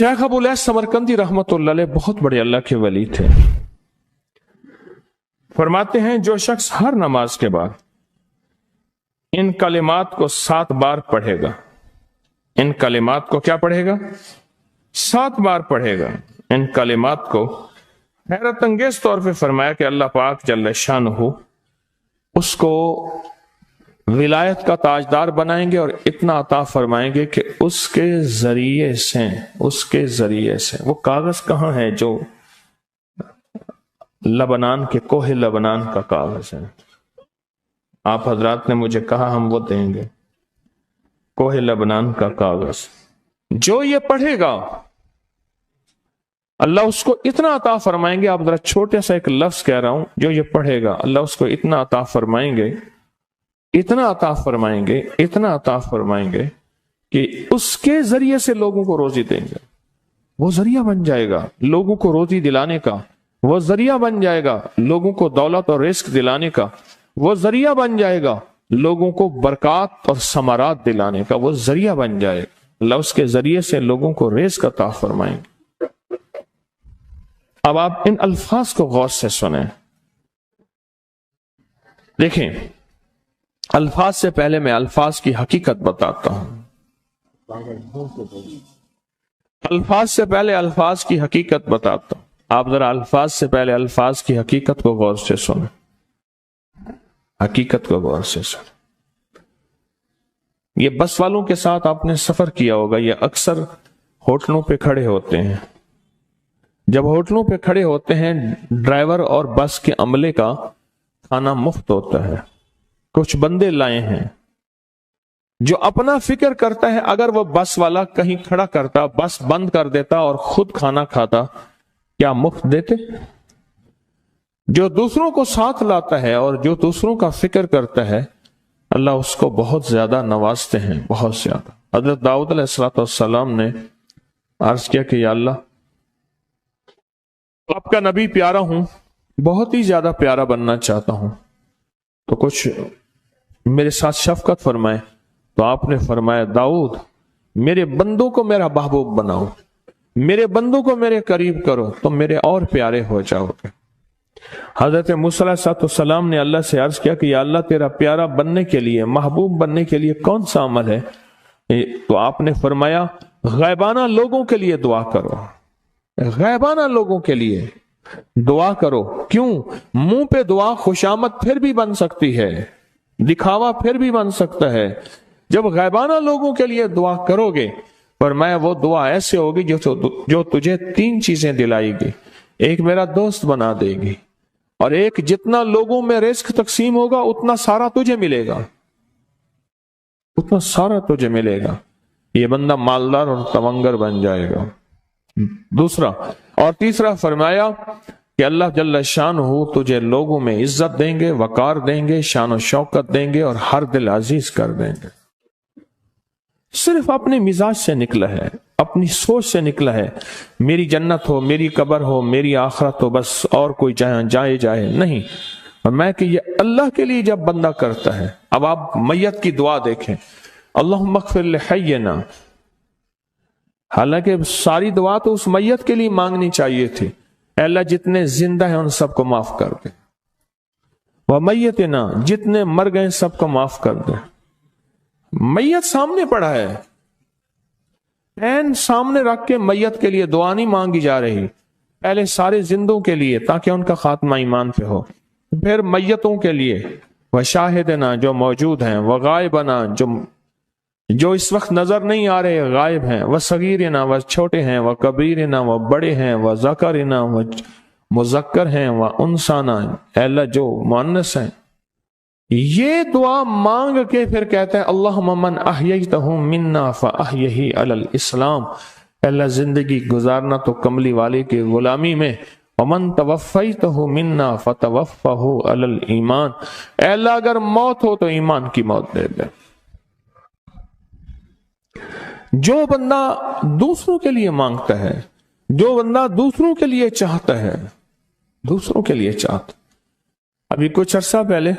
Sheikh Abu lace Samarqandi रहमतुल्लाह अलैह बहुत बड़े अल्लाह के वली थे। फरमाते हैं जो शख्स हर नमाज के बाद इन कलिमात को 7 बार पढ़ेगा, इन कलिमात को क्या पढ़ेगा? 7 बार पढ़ेगा। इन कलिमात को हैरत अंगेज तौर पे फरमाया कि अल्लाह पाक जल्ल शानहू उसको विलायत का ताजदार बनाएंगे और इतना अता फरमाएंगे कि उसके जरिए से वो कागज कहां है जो लबनान के कोहे लबनान का कागज है। आप हजरात ने मुझे कहा हम वो देंगे, कोहे लबनान का कागज। जो ये पढ़ेगा अल्लाह उसको इतना अता फरमाएंगे। आप जरा छोटे सा एक लफ्ज कह रहा हूं, जो ये पढ़ेगा अल्लाह उसको इतना अता फरमाएंगे, इतना अता फरमाएंगे, इतना अता फरमाएंगे कि उसके जरिए से लोगों को रोजी देंगे। वो जरिया बन जाएगा लोगों को रोजी दिलाने का, वो जरिया बन जाएगा लोगों को दौलत और रिस्क दिलाने का, वो जरिया बन जाएगा लोगों को बरकत और समारात दिलाने का, वो जरिया बन जाएगा। अल्लाह उसके जरिए से लोगों को रिस्क अता फरमाएंगे। अब आप इन अल्फाज को गौर से सुने। देखें, अल्फाज से पहले मैं अल्फाज की हकीकत बताता हूं। अल्फाज से पहले अल्फाज की हकीकत बताता हूं। आप जरा अल्फाज से पहले अल्फाज की हकीकत को गौर से सुने, हकीकत को गौर से सुने। ये बस वालों के साथ आपने सफर किया होगा, ये अक्सर होटलों पे खड़े होते हैं। जब होटलों पे खड़े होते हैं, ड्राइवर और बस के अमले का खाना मुफ्त होता है। कुछ बंदे लाए हैं जो अपना फिक्र करता है, अगर वो बस वाला कहीं खड़ा करता, बस बंद कर देता और खुद खाना खाता, क्या मुफ्त देते? जो दूसरों को साथ लाता है और जो दूसरों का फिक्र करता है, अल्लाह उसको बहुत ज्यादा नवाजते हैं, बहुत ज्यादा। हजरत दाऊद अलैहिस्सलाम ने अर्ज किया कि या अल्लाह, आपका नबी प्यारा हूं, बहुत ही ज्यादा प्यारा बनना चाहता हूं, तो कुछ मेरे साथ शफकत फरमाए। तो आपने फरमाया, दाऊद मेरे बंदों को मेरा महबूब बनाओ, मेरे बंदों को मेरे करीब करो, तो मेरे और प्यारे हो जाओगे। हजरत मूसा अलैहिस्सलाम ने अल्लाह से अर्ज किया कि या अल्लाह, तेरा प्यारा बनने के लिए, महबूब बनने के लिए कौन सा अमल है? तो आपने फरमाया, गैबाना लोगों के लिए दुआ करो, गैबाना लोगों के लिए दुआ करो। क्यों? मुंह पे दुआ खुशामद फिर भी बन सकती है, दिखावा फिर भी बन सकता है। जब गैबाना लोगों के लिए दुआ करोगे, फरमाया वो दुआ ऐसे होगी जो तुझे 3 चीजें दिलाएगी। एक मेरा दोस्त बना देगी, और एक जितना लोगों में रिस्क तकसीम होगा उतना सारा तुझे मिलेगा, उतना सारा तुझे मिलेगा। ये बंदा मालदार और तवंगर बन जाएगा। दूसरा और तीसरा फरमाया कि अल्लाह जल्ल शानहू तुझे लोगों में इज्जत देंगे, वकार देंगे, शान और शौकत देंगे और हर दिल अजीज कर देंगे। सिर्फ अपने मिजाज से निकला है, अपनी सोच से निकला है, मेरी जन्नत हो, मेरी कब्र हो, मेरी आखिरत हो, बस और कोई जाए जाए नहीं। और मैं कि ये अल्लाह के लिए जब बंदा करता है। अब आप मैयत की दुआ देखें, अल्लाहुम्मा अग़फिर लिहय्यिना, हालांकि सारी दुआ तो उस मैयत के लिए मांगनी चाहिए थी, अल्लाह जितने जिंदा हैं उन सबको माफ कर दे, वह मैयतना, जितने मर गए सबको माफ कर दे। मैयत सामने पड़ा है, ऐन सामने रख के मैयत के लिए दुआ नहीं मांगी जा रही, पहले सारे जिंदों के लिए ताकि उनका खात्मा ईमान पे हो, फिर मैयतों के लिए, वह शाहिदना जो मौजूद हैं, वह गायबना जो इस वक्त नजर नहीं आ रहे, गायब हैं, वह सगीरना वह छोटे हैं, वह कबीरना वह बड़े हैं, वह ज़करना वह मुज़क्कर हैं, वह उनसाना अल्लाह जो मुअन्नस हैं। ये दुआ मांग के फिर कहते हैं अल्लाहुम्मा मन अहयैतहु मिन्ना फअहयिही अलल इस्लाम, अल्लाह जिंदगी गुजारना तो कमली वाले की गुलामी में, वमन तवफ़्फ़ैतहु मिन्ना फतवफ़्फ़हु अलल ईमान, अल्लाह अगर मौत हो तो ईमान की मौत दे दे। जो बंदा दूसरों के लिए मांगता है, जो बंदा दूसरों के लिए चाहता है, दूसरों के लिए चाहता। अभी कुछ अर्सा पहले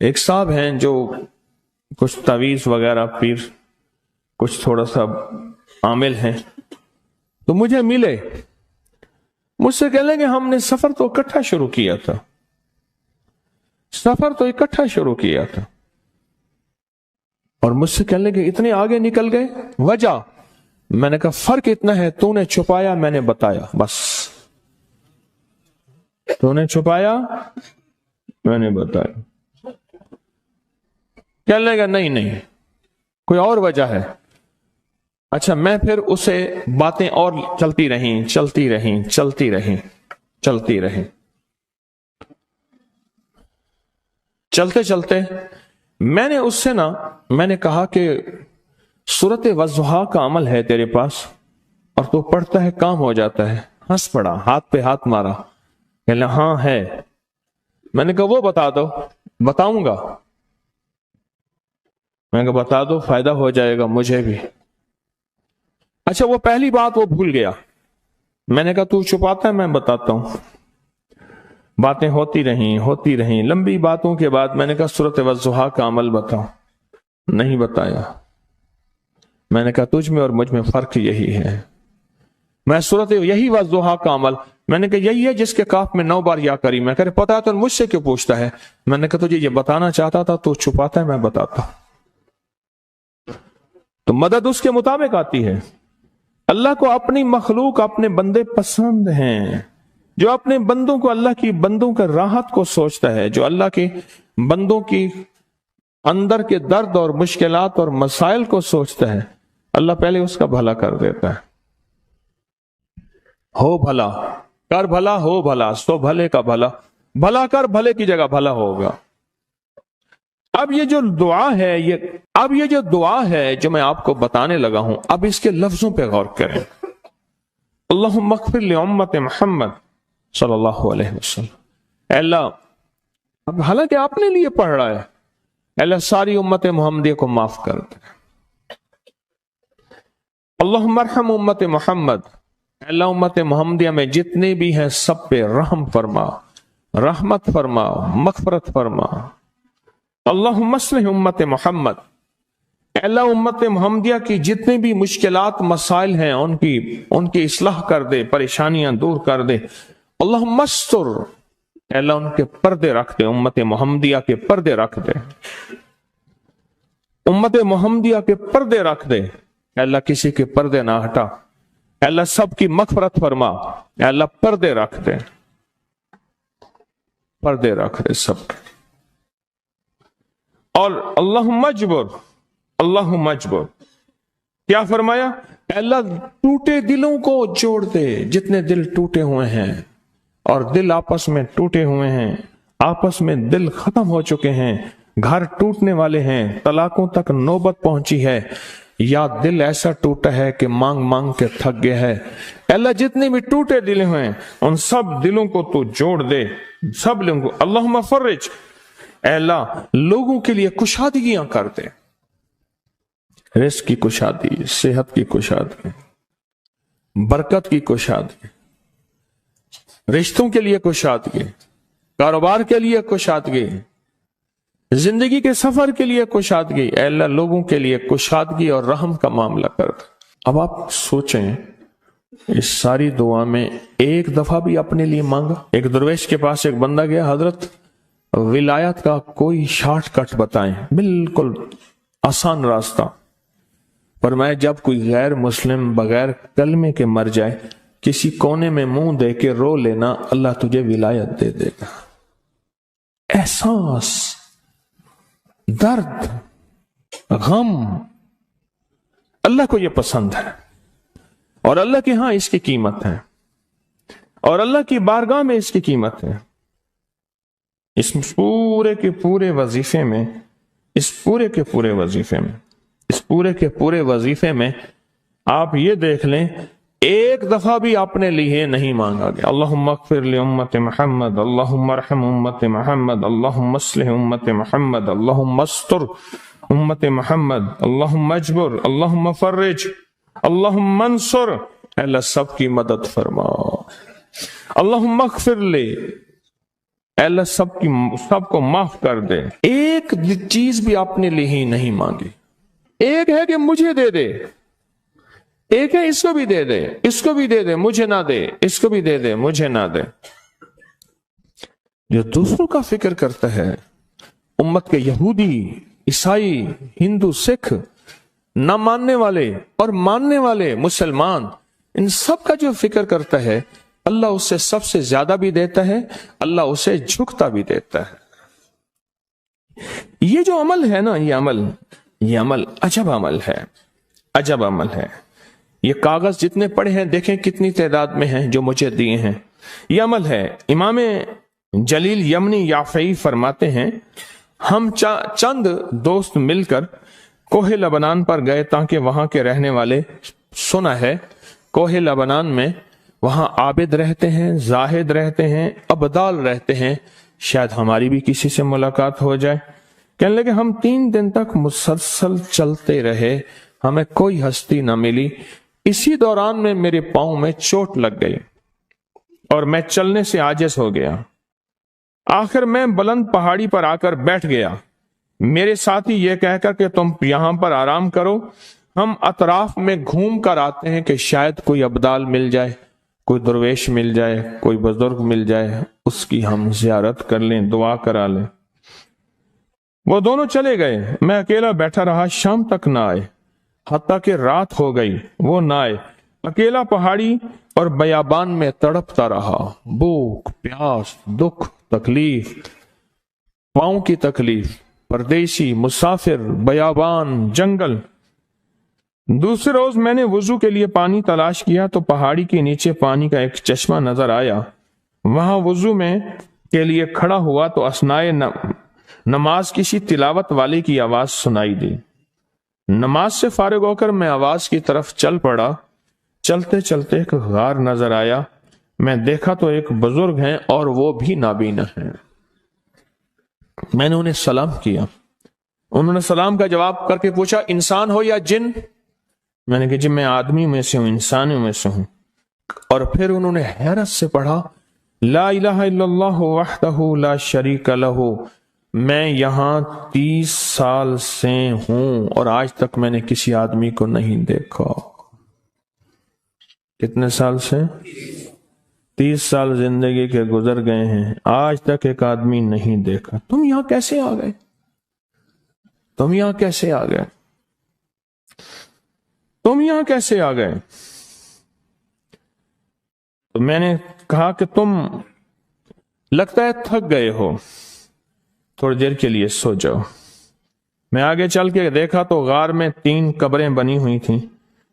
एक साहब हैं जो कुछ तावीज़ वगैरह पीर, कुछ थोड़ा सा आमिल हैं, تو مجھے ملے، مجھ سے کہہ لیں کہ ہم نے سفر تو اکٹھا شروع کیا تھا، سفر تو اکٹھا شروع کیا تھا، اور مجھ سے کہنے کہ اتنے آگے نکل گئے، وجہ؟ میں نے کہا فرق اتنا ہے، تو نے چھپایا، میں نے بتایا، بس تو نے چھپایا، میں نے بتایا۔ کہنے لگا نہیں کوئی اور وجہ ہے۔ اچھا، میں پھر اسے باتیں اور چلتی رہیں۔ چلتے میں نے اس سے میں نے کہا کہ سورت والضحیٰ کا عمل ہے تیرے پاس اور تو پڑھتا ہے، کام ہو جاتا ہے۔ ہنس پڑا، ہاتھ پہ ہاتھ مارا، کہنا ہاں ہے۔ میں نے کہا وہ بتا دو۔ بتاؤں گا، میں نے کہا بتا دو، فائدہ ہو جائے گا مجھے بھی۔ اچھا، وہ پہلی بات وہ بھول گیا۔ میں نے کہا تو چھپاتا ہے، میں بتاتا ہوں۔ باتیں ہوتی رہیں لمبی باتوں کے بعد میں نے کہا سورت والضحیٰ کا عمل بتاؤ، نہیں بتایا۔ میں نے کہا تجھ میں اور مجھ میں فرق یہی ہے، میں سورت یہی والضحیٰ کا عمل، میں نے کہا یہی ہے جس کے کاف میں 9 بار یا کریم ہے۔ کہ پتا ہے تو مجھ سے کیوں پوچھتا ہے؟ میں نے کہا تجھے یہ بتانا چاہتا تھا، تو چھپاتا ہے، میں بتاتا۔ تو مدد اس کے مطابق آتی ہے۔ اللہ کو اپنی مخلوق، اپنے بندے پسند ہیں، جو اپنے بندوں کو، اللہ کی بندوں کا راحت کو سوچتا ہے، جو اللہ کے بندوں کی اندر کے درد اور مشکلات اور مسائل کو سوچتا ہے، اللہ پہلے اس کا بھلا کر دیتا ہے۔ ہو بھلا، کر بھلا، ہو بھلا، سو بھلے کا بھلا، بھلا کر، بھلے کی جگہ بھلا ہوگا۔ اب یہ جو دعا ہے جو میں آپ کو بتانے لگا ہوں، اب اس کے لفظوں پہ غور کریں۔ اللہم اغفر لامت محمد صلی اللہ علیہ وسلم۔ اے اللہ، اب حالانکہ آپ نے لیے پڑھ رہا ہے، اے اللہ ساری امت محمدیہ کو معاف کر دے۔ اللہم ارحم امت محمد، اے اللہ امت محمدیہ میں جتنے بھی ہیں سب پہ رحم فرما، رحمت فرما، مغفرت فرما۔ اللہم اصلح امت محمد، اے اللہ امت محمدیہ کی جتنے بھی مشکلات مسائل ہیں ان کی اصلاح کر دے، پریشانیاں دور کر دے۔ اللہم استر، اے اللہ ان کے پردے رکھ دے، امت محمدیہ کے پردے رکھ دے، امت محمدیہ کے پردے رکھ دے۔ اے اللہ کسی کے پردے نہ ہٹا، اے اللہ سب کی مغفرت فرما، اے اللہ پردے رکھ دے، پردے رکھ دے سب کے۔ اور اللہم اجبر، کیا فرمایا؟ اے اللہ ٹوٹے دلوں کو جوڑ دے، جتنے دل ٹوٹے ہوئے ہیں اور دل آپس میں ٹوٹے ہوئے ہیں، آپس میں دل ختم ہو چکے ہیں، گھر ٹوٹنے والے ہیں، طلاقوں تک نوبت پہنچی ہے، یا دل ایسا ٹوٹا ہے کہ مانگ مانگ کے تھک گیا ہے۔ اے اللہ جتنے بھی ٹوٹے دل ہیں ان سب دلوں کو تو جوڑ دے، سب لوگوں کو۔ اللہم فرج، اے اللہ لوگوں کے لیے کشادگیاں کر دے، رزق کی کشادگی، صحت کی کشادگی، برکت کی کشادگی، رشتوں کے لیے کشادگی، کاروبار کے لیے کشادگی، زندگی کے سفر کے لیے کشادگی۔ اے اللہ لوگوں کے لیے کشادگی اور رحم کا معاملہ کر دے۔ اب آپ سوچیں، اس ساری دعا میں ایک دفعہ بھی اپنے لیے مانگا؟ ایک درویش کے پاس ایک بندہ گیا، حضرت ولایت کا کوئی شارٹ کٹ بتائیں، بالکل آسان راستہ۔ فرمایا جب کوئی غیر مسلم بغیر کلمے کے مر جائے، کسی کونے میں منہ دے کے رو لینا، اللہ تجھے ولایت دے دے گا۔ احساس، درد، غم، اللہ کو یہ پسند ہے، اور اللہ کے ہاں اس کی قیمت ہے، اور اللہ کی بارگاہ میں اس کی قیمت ہے۔ اس پورے کے پورے وظیفے میں آپ یہ دیکھ لیں، ایک دفعہ بھی اپنے لیے نہیں مانگا گیا۔ اللہم اغفر لامت محمد، اللہم ارحم امت محمد، اللہم اصلح امت محمد، اللہم استر امت محمد، اللہم اجبر، اللہم فرج، اللہم انصر، اے اللہ سب کی مدد فرما، اللہم اغفر لے، اے اللہ سب کو معاف کر دے۔ ایک چیز بھی اپنے لیے ہی نہیں مانگی۔ ایک ہے کہ مجھے دے دے، ایک ہے اس کو بھی دے دے، اس کو بھی دے دے مجھے نہ دے، اس کو بھی دے دے مجھے نہ دے۔ جو دوسروں کا فکر کرتا ہے، امت کے یہودی، عیسائی، ہندو، سکھ، نہ ماننے والے اور ماننے والے مسلمان، ان سب کا جو فکر کرتا ہے، اللہ اسے سب سے زیادہ بھی دیتا ہے، اللہ اسے جھکتا بھی دیتا ہے۔ یہ جو عمل ہے نا، یہ عمل عجب عمل ہے، عجب عمل ہے۔ یہ کاغذ جتنے پڑے ہیں دیکھیں کتنی تعداد میں ہیں جو مجھے دیے ہیں، یہ عمل ہے۔ امام جلیل یمنی یافعی فرماتے ہیں، ہم چند دوست مل کر کوہ لبنان پر گئے تاکہ وہاں کے رہنے والے، سنا ہے کوہ لبنان میں وہاں عابد رہتے ہیں، زاہد رہتے ہیں، ابدال رہتے ہیں، شاید ہماری بھی کسی سے ملاقات ہو جائے۔ کہنے لگے ہم 3 دن تک مسلسل چلتے رہے، ہمیں کوئی ہستی نہ ملی۔ اسی دوران میں میرے پاؤں میں چوٹ لگ گئی اور میں چلنے سے عاجز ہو گیا۔ آخر میں بلند پہاڑی پر آ کر بیٹھ گیا۔ میرے ساتھی یہ کہہ کر کہ تم یہاں پر آرام کرو، ہم اطراف میں گھوم کر آتے ہیں کہ شاید کوئی ابدال مل جائے، کوئی درویش مل جائے، کوئی بزرگ مل جائے، اس کی ہم زیارت کر لیں، دعا کرا لیں۔ وہ دونوں چلے گئے، میں اکیلا بیٹھا رہا، شام تک نہ آئے، حتیٰ کہ رات ہو گئی، وہ نہ آئے۔ اکیلا پہاڑی اور بیابان میں تڑپتا رہا، بھوک، پیاس، دکھ، تکلیف، پاؤں کی تکلیف، پردیسی، مسافر، بیابان، جنگل۔ دوسرے روز میں نے وضو کے لیے پانی تلاش کیا تو پہاڑی کے نیچے پانی کا ایک چشمہ نظر آیا۔ وہاں وضو میں کے لیے کھڑا ہوا تو اثنائے نماز کسی تلاوت والے کی آواز سنائی دی۔ نماز سے فارغ ہو کر میں آواز کی طرف چل پڑا۔ چلتے چلتے ایک غار نظر آیا، میں دیکھا تو ایک بزرگ ہیں اور وہ بھی نابینا ہیں۔ میں نے انہیں سلام کیا، انہوں نے سلام کا جواب کر کے پوچھا انسان ہو یا جن؟ میں نے کہا جی میں آدمی میں سے ہوں، انسانوں میں سے ہوں۔ اور پھر انہوں نے حیرت سے پڑھا لا الہ الا اللہ وحدہ لا شریک لہ، میں یہاں 30 سال سے ہوں اور آج تک میں نے کسی آدمی کو نہیں دیکھا۔ کتنے سال سے؟ 30 سال زندگی کے گزر گئے ہیں، آج تک ایک آدمی نہیں دیکھا۔ تم یہاں کیسے آ گئے؟ تم یہاں کیسے آ گئے؟ تم یہاں کیسے آ گئے؟ تو میں نے کہا کہ تم لگتا ہے تھک گئے ہو، تھوڑی دیر کے لیے سو جاؤ۔ میں آگے چل کے دیکھا تو غار میں 3 قبریں بنی ہوئی تھیں۔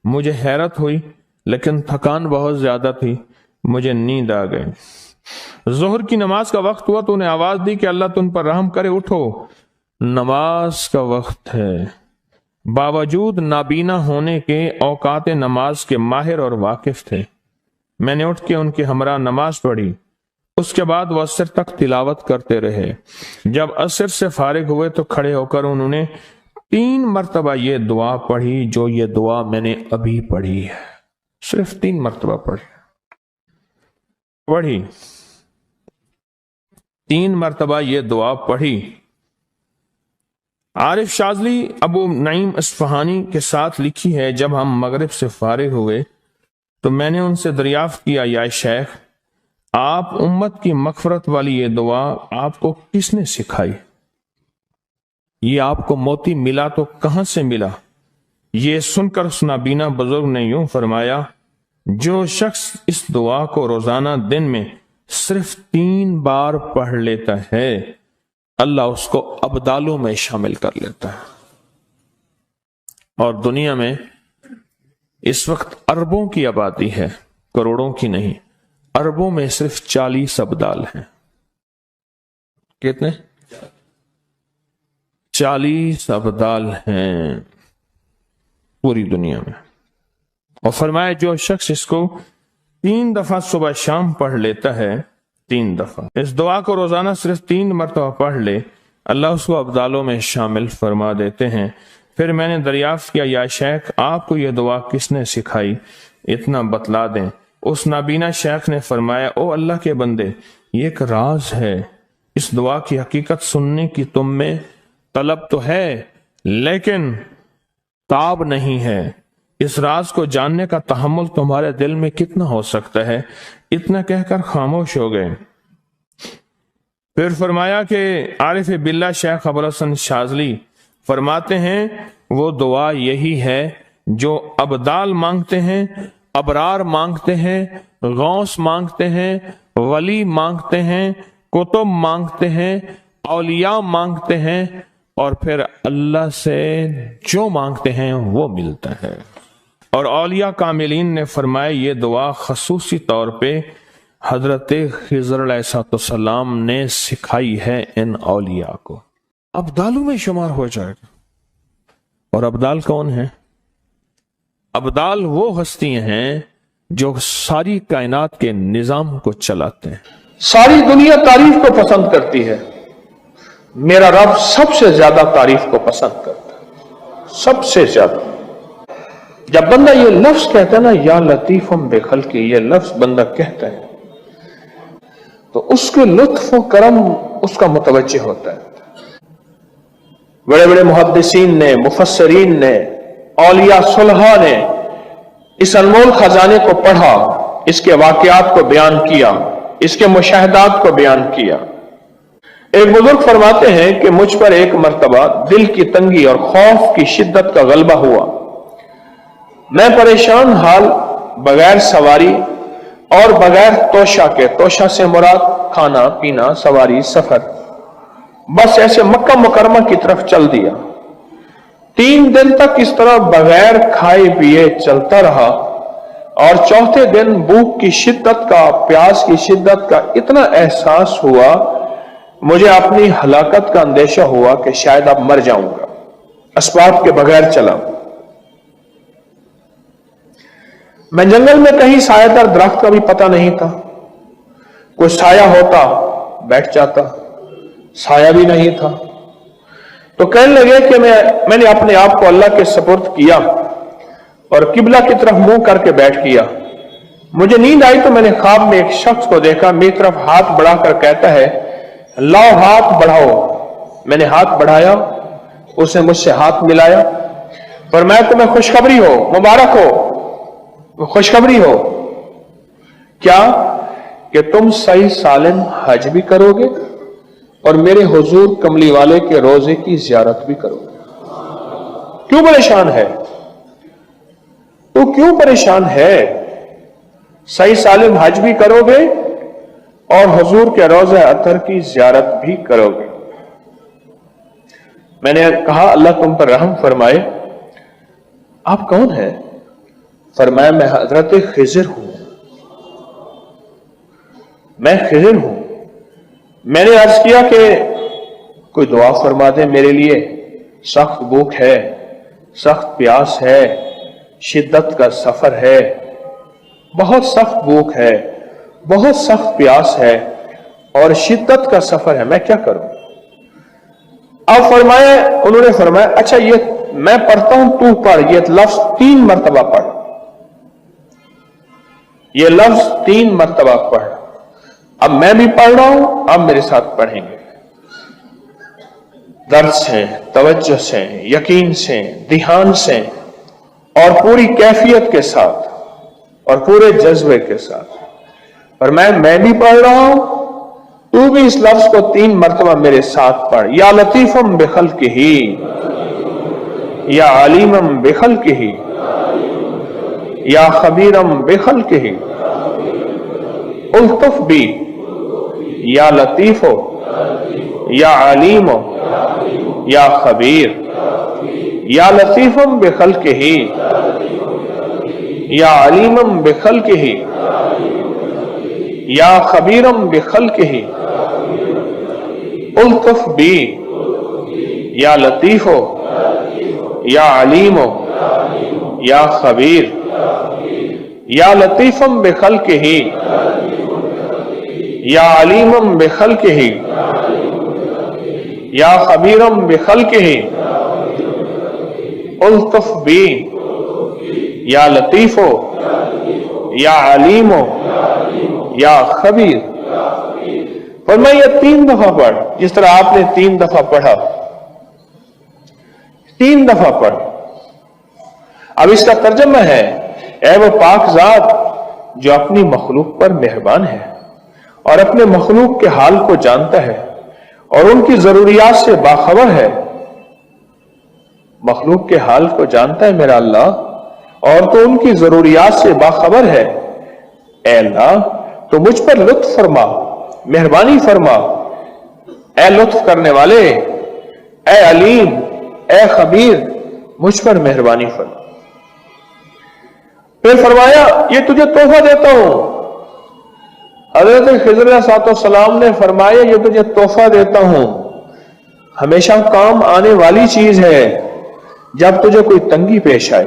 مجھے حیرت ہوئی لیکن تھکان بہت زیادہ تھی، مجھے نیند آ گئی۔ ظہر کی نماز کا وقت ہوا تو انہیں آواز دی کہ اللہ تم پر رحم کرے، اٹھو، نماز کا وقت ہے۔ باوجود نابینا ہونے کے اوقات نماز کے ماہر اور واقف تھے۔ میں نے اٹھ کے ان کے ہمراہ نماز پڑھی، اس کے بعد وہ عصر تک تلاوت کرتے رہے۔ جب عصر سے فارغ ہوئے تو کھڑے ہو کر انہوں نے 3 مرتبہ یہ دعا پڑھی جو یہ دعا میں نے ابھی پڑھی ہے، صرف 3 مرتبہ پڑھی 3 مرتبہ یہ دعا پڑھی۔ عارف شاذلی ابو نعیم اصفہانی کے ساتھ لکھی ہے، جب ہم مغرب سے فارغ ہوئے تو میں نے ان سے دریافت کیا یا شیخ آپ امت کی مغفرت والی یہ دعا آپ کو کس نے سکھائی؟ یہ آپ کو موتی ملا تو کہاں سے ملا؟ یہ سن کر اس نابینا بزرگ نے یوں فرمایا جو شخص اس دعا کو روزانہ دن میں صرف 3 بار پڑھ لیتا ہے اللہ اس کو ابدالوں میں شامل کر لیتا ہے۔ اور دنیا میں اس وقت اربوں کی آبادی ہے، کروڑوں کی نہیں، اربوں میں صرف 40 ابدال ہیں۔ کتنے؟ 40 ابدال ہیں پوری دنیا میں۔ اور فرمایا جو شخص اس کو 3 دفعہ صبح شام پڑھ لیتا ہے، 3 دفعہ اس دعا کو روزانہ صرف 3 مرتبہ پڑھ لے، اللہ اس کو ابدالوں میں شامل فرما دیتے ہیں۔ پھر میں نے دریافت کیا یا شیخ آپ کو یہ دعا کس نے سکھائی؟ اتنا بتلا دیں۔ اس نابینا شیخ نے فرمایا او اللہ کے بندے، یہ ایک راز ہے، اس دعا کی حقیقت سننے کی تم میں طلب تو ہے لیکن تاب نہیں ہے، इस राज को जानने का तहम्मुल तुम्हारे दिल में कितना हो सकता है। इतना कहकर खामोश हो गए। फिर फरमाया कि आरिफ बिल्ला शेख अबुल हसन शाज़ली फरमाते हैं वो दुआ यही है जो अब्दाल मांगते हैं, अबरार मांगते हैं, गौस मांगते हैं, वली मांगते हैं, कुतुब मांगते हैं, औलिया मांगते हैं, और फिर अल्लाह से जो मांगते हैं वो मिलता है। और औलिया कामिलीन ने फरमाया ये दुआ खसूसी तौर पे हजरत खिज़र अलैहिस्सलाम ने सिखाई है इन औलिया को। अब्दालों में शुमार हो जाएगा। और अब्दाल कौन है? अब्दाल वो हस्तियां हैं जो सारी कायनात के निजाम को चलाते हैं। सारी दुनिया तारीफ को पसंद करती है, मेरा रब सबसे ज्यादा तारीफ को पसंद करता है, सबसे ज्यादा। जब बंदा ये लफ्ज कहता है ना, या लतीफम बेखल्की, ये लफ्ज बंदा कहता है तो उसके लुत्फ और करम उसका मुतवज्जे होता है। बड़े बड़े मुहद्दिसीन ने, मुफस्सरीन ने, औलिया सुलहा ने इस अनमोल खजाने को पढ़ा, इसके वाकयात को बयान किया, इसके मुशाहदात को बयान किया। एक बुजुर्ग फरमाते हैं कि मुझ पर एक मर्तबा दिल की तंगी और खौफ की शिद्दत का गलबा हुआ। मैं परेशान हाल, बगैर सवारी और बगैर तोशा के, तोशा से मुराद खाना पीना, सवारी, सफर, बस ऐसे मक्का मुकरमा की तरफ चल दिया। 3 दिन तक इस तरह बगैर खाए पिए चलता रहा और चौथे दिन भूख की शिद्दत का, प्यास की शिद्दत का इतना एहसास हुआ, मुझे अपनी हलाकत का अंदेशा हुआ कि शायद अब मर जाऊंगा। असबाब के बगैर चला। मैं जंगल में कहीं सायादार दरख्त का भी पता नहीं था। कोई साया होता बैठ जाता, साया भी नहीं था। तो कहने लगे कि मैंने अपने आप को अल्लाह के सुपुर्द किया और किबला की तरफ मुंह करके बैठ किया। मुझे नींद आई तो मैंने ख्वाब में एक शख्स को देखा, मेरी तरफ हाथ बढ़ाकर कहता है, लाओ हाथ बढ़ाओ। मैंने हाथ बढ़ाया, उसने मुझसे हाथ मिलाया, पर मैं तुम्हें खुशखबरी हो, मुबारक हो, खुशखबरी हो। क्या? कि तुम सही सालिम हज भी करोगे और मेरे हुजूर कमली वाले के रोजे की जियारत भी करोगे। क्यों परेशान है? तो क्यों परेशान है? सही सालिम हज भी करोगे और हुजूर के रोज़े अतर की जियारत भी करोगे। मैंने कहा अल्लाह तुम पर रहम फरमाए, आप कौन हैं? फरमाया मैं हजरत खिज़र हूं, मैं खिज़र हूं। मैंने अर्ज किया कि कोई दुआ फरमा दे मेरे लिए, सख्त भूख है, सख्त प्यास है, शिद्दत का सफर है, बहुत सख्त भूख है, बहुत सख्त प्यास है और शिद्दत का सफर है, मैं क्या करूं? अब उन्होंने फरमाया अच्छा ये मैं पढ़ता हूं, तू पढ़, ये लफ्ज 3 मरतबा पढ़, ये लफ्ज 3 मरतबा पढ़। अब मैं भी पढ़ रहा हूं, अब मेरे साथ पढ़ेंगे, दर्द से, तवज्जो से, यकीन से, ध्यान से और पूरी कैफियत के साथ और पूरे जज्बे के साथ। और मैं भी पढ़ रहा हूं, तू भी इस लफ्ज को 3 मरतबा मेरे साथ पढ़। या लतीफम बिखल्किही, या अलीमम बिखल्किही, या खबीरम बिखल्किही, उल्तुफ बी, या लतीफो, या अलीमो, या खबीर, या लतीफम बिखल्किही, या अलीमम बिखल्किही, या खबीरम बिखल्किही, उल्तुफ बी, या लतीफो, या अलीमो, या खबीर, या लतीफम बिखल्किही, या अलीमम बिखल्किही, या खबीरम बिखल्किही, उल्तुफ बी, या लतीफो, या अलीमो, या खबीर। पर मैं ये 3 दफा पढ़, जिस तरह आपने 3 दफा पढ़ा, 3 दफा पढ़। अब इसका तर्जमा है, ऐ वो पाक जात जो अपनी मखलूक पर मेहरबान है और अपने मखलूक के हाल को जानता है और उनकी जरूरियात से बाखबर है। मखलूक के हाल को जानता है मेरा अल्लाह और तो उनकी जरूरियात से बाखबर है। ऐ अल्लाह, तो मुझ पर लुत्फ फरमा, मेहरबानी फरमा। ऐ लुत्फ करने वाले, ऐ अलीम, ऐ खबीर, मुझ पर मेहरबानी फरमा। फिर फरमाया, ये तुझे तोहफा देता हूं। हजरत खिज़र अलैहिस्सलाम ने फरमाया, ये तुझे तोहफा देता हूं, हमेशा काम आने वाली चीज है। जब तुझे कोई तंगी पेश आए,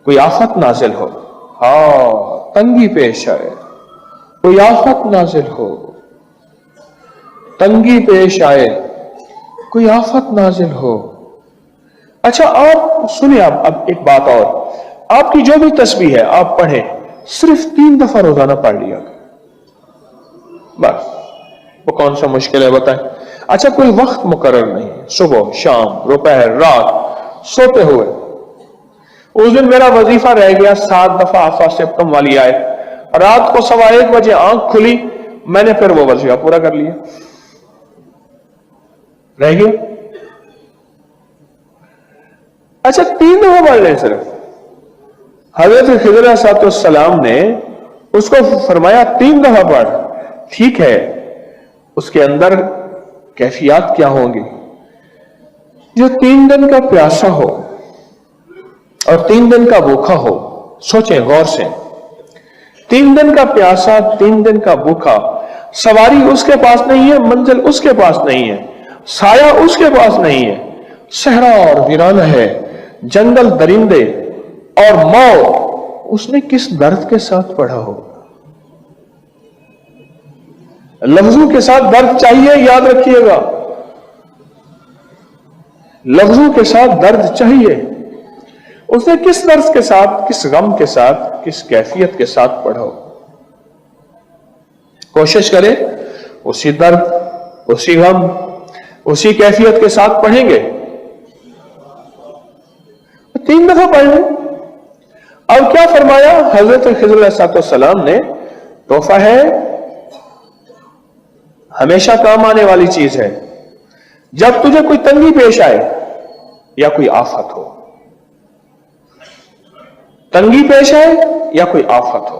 कोई आफत नाजिल हो, हाँ तंगी पेश आए, कोई आफत नाजिल हो, तंगी पेश आए, कोई आफत नाजिल हो। अच्छा आप सुनिए, अब एक बात और, आपकी जो भी तस्बीह है आप पढ़ें, सिर्फ 3 दफा रोजाना पढ़ लिया बस। वो कौन सा मुश्किल है बताएं। अच्छा कोई वक्त मुकर्रर नहीं, सुबह शाम दोपहर रात सोते हुए। उस दिन मेरा वजीफा रह गया 7 दफा आफा सिप्तम वाली आए, रात को 1:15 बजे आंख खुली, मैंने फिर वो वजीफा पूरा कर लिया, रह गया। अच्छा 3 दफा पढ़ लें सिर्फ। हजरत खिज़र अलैहिस्सलाम ने उसको फरमाया 3 दफा पढ़, ठीक है। उसके अंदर कैफियत क्या होंगी? जो 3 दिन का प्यासा हो और 3 दिन का भूखा हो, सोचें गौर से, 3 दिन का प्यासा 3 दिन का भूखा, सवारी उसके पास नहीं है, मंजिल उसके पास नहीं है, साया उसके पास नहीं है, सहरा और वीराना है, जंगल दरिंदे और मौत, उसने किस दर्द के साथ पढ़ा हो? लफ्जों के साथ दर्द चाहिए, याद रखिएगा, लफ्जों के साथ दर्द चाहिए। उसने किस दर्द के साथ, किस गम के साथ, किस कैफियत के साथ पढ़ा हो? कोशिश करें उसी दर्द, उसी गम, उसी कैफियत के साथ पढ़ेंगे। 3 दफा पढ़ लें। अब क्या फरमाया हजरत खिज़र अलैहिस्सलाम ने? तोहफा है, हमेशा काम आने वाली चीज है। जब तुझे कोई तंगी पेश आए या कोई आफत हो, तंगी पेश आए या कोई आफत हो,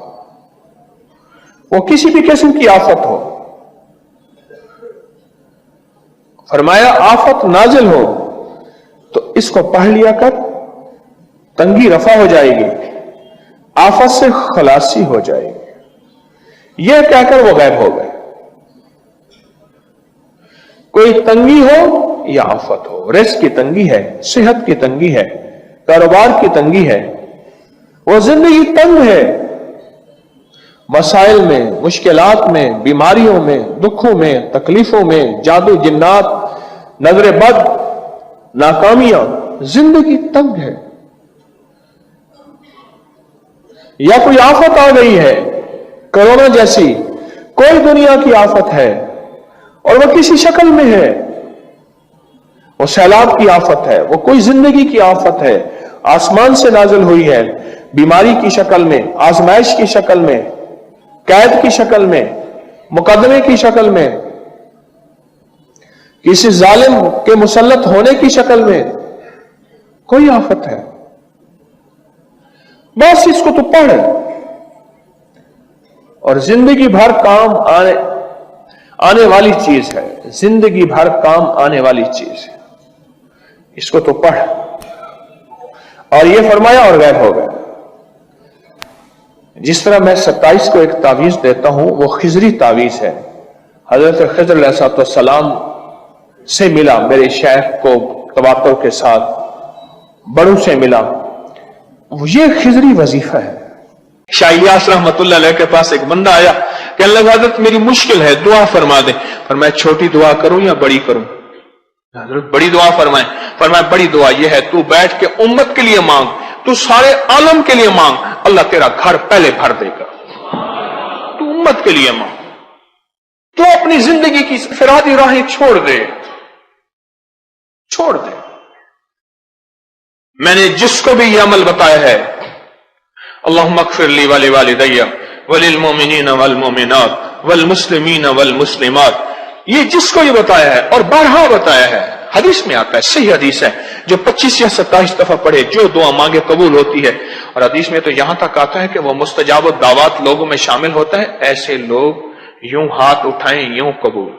वो किसी भी किस्म की आफत हो, फरमाया आफत नाजिल हो तो इसको पढ़ लिया कर, तंगी रफा हो जाएगी, आफत से खलासी हो जाएगी। यह कहकर वो गायब हो गए। कोई तंगी हो या आफत हो, रिस्क की तंगी है, सेहत की तंगी है, कारोबार की तंगी है, वो जिंदगी तंग है, मसाइल में, मुश्किलात में, बीमारियों में, दुखों में, तकलीफों में, जादू जिन्नात, नजर बद, नाकामियां, जिंदगी तंग है। या कोई आफत आ गई है, कोरोना जैसी कोई दुनिया की आफत है और वो किसी शक्ल में है, वो सैलाब की आफत है, वो कोई जिंदगी की आफत है, आसमान से नाजिल हुई है, बीमारी की शक्ल में, आजमाइश की शक्ल में, कैद की शक्ल में, मुकदमे की शक्ल में, किसी जालिम के मुसल्लत होने की शक्ल में, कोई आफत है। बस इसको तो पढ़, और जिंदगी भर काम आने वाली चीज है, जिंदगी भर काम आने वाली चीज है, इसको तो पढ़। और ये फरमाया और गायब हो गया। जिस तरह मैं 27 को एक तावीज देता हूं, वो खिजरी तावीज है। हजरत खिज़र अलैहिस्सलाम से मिला, मेरे शेख को तवातुर के साथ, बड़ों से मिला, ये खिजरी वजीफा है। शाह इलियास रहमतुल्लाह अलैह के पास एक बंदा आया, कहने लगा हजरत मेरी मुश्किल है, दुआ फरमा दे। फरमाया छोटी दुआ करूं या बड़ी करूं? हजरत बड़ी दुआ फरमाए। फरमाया बड़ी दुआ यह है, तू बैठ के उम्मत के लिए मांग, तू सारे आलम के लिए मांग, अल्लाह तेरा घर पहले भर देगा। तू उम्मत के लिए मांग, तू अपनी जिंदगी की फिरादी राहें छोड़ दे, छोड़ दे। मैंने जिसको भी ये अमल बताया है, अल्लाहुम्मा अग़फ़िर ली वली वालिदैया वलिल मोमिनीन वल मोमिनात वल मुस्लिमीन वल मुस्लिमात, ये जिसको ये बताया है और बारहा बताया है, हदीस में आता है, सही हदीस है, जो 25 या 27 दफा पढ़े जो दुआ मांगे कबूल होती है। और हदीस में तो यहां तक आता है कि वो मुस्तजाब दावत लोगों में शामिल होता है, ऐसे लोग यूं हाथ उठाएं यूं कबूल।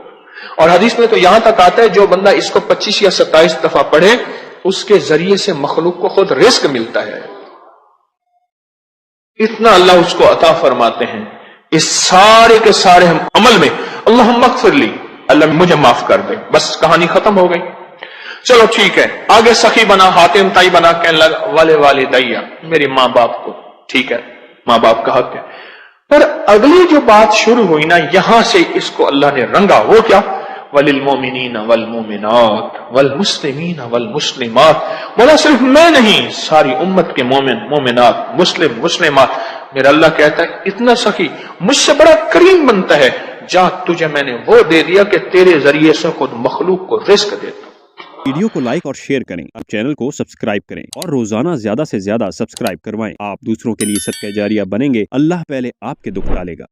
और हदीस में तो यहां तक आता है जो बंदा इसको 25 या 27 दफा पढ़े उसके जरिए से मखलूक को खुद रिस्क मिलता है, इतना अल्लाह उसको अता फरमाते हैं। इस सारे के सारे हम अमल में अल्लाहुम्मा अग़फ़िर ली, अल्लाह मुझे माफ कर दे, बस कहानी खत्म हो गई। चलो ठीक है, आगे सखी बना, हातिम ताई बना, कहने लगा वाले वालिदैया, मेरी माँ बाप को, ठीक है माँ बाप का हक है। पर अगली जो बात शुरू हुई ना, यहां से इसको अल्लाह ने रंगा, वो क्या, वलिल मोमिनीन वल मोमिनात वल मुस्लिमीन वल मुस्लिमात, बोला सिर्फ मैं नहीं, सारी उम्मत के मोमिन मोमिनात मुस्लिम मुस्लिमात। मेरा अल्लाह कहता है इतना सखी मुझसे बड़ा करीम बनता है, जा तुझे मैंने वो दे दिया कि तेरे जरिए से खुद मखलूक को रिस्क देता। वीडियो को लाइक और शेयर करें, चैनल को सब्सक्राइब करें और रोजाना ज्यादा से ज्यादा सब्सक्राइब करवाएं। आप दूसरों के लिए सदका जारिया बनेंगे, अल्लाह पहले आपके दुख टालेगा।